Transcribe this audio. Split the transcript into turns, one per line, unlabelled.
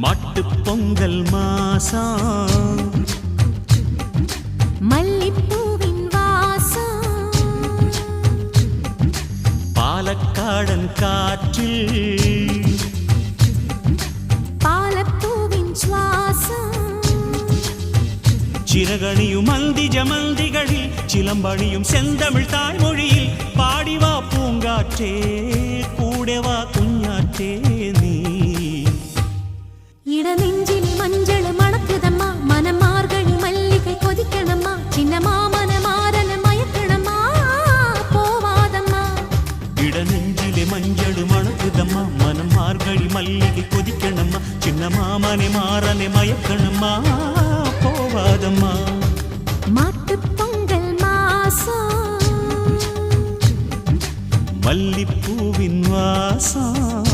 மாட்டுப் பொங்கல் மாசம்
மல்லிப்பூவின் வாசம்
பாலக்காடன் காற்றில்
பாலப்பூவின் சுவாசம்
சிறகணியும் மந்திகளில் சிலம்பணியும் செந்தமிழ் தாய்மொழியில் பாடிவா பூங்காற்றே கூடவா குஞ்ஞாற்றே நீ
இடநெஞ்சில் மஞ்சள் மணக்குதம்மா மனமார்கழி மல்லிகை கொதிக்கணம்மா சின்ன மாமன மாறன மயக்கணம்மா போவாதம்மா
இடநெஞ்சிலே மஞ்சள் மணக்குதம்மா மனமார்கழி மல்லிகை கொதிக்கணம்மா சின்ன மாமனை மாறனை மயக்கணம்மா போவாதம்மா
மாட்டுப் பொங்கல் மாசம்
மல்லிப்பூவின் வாசம்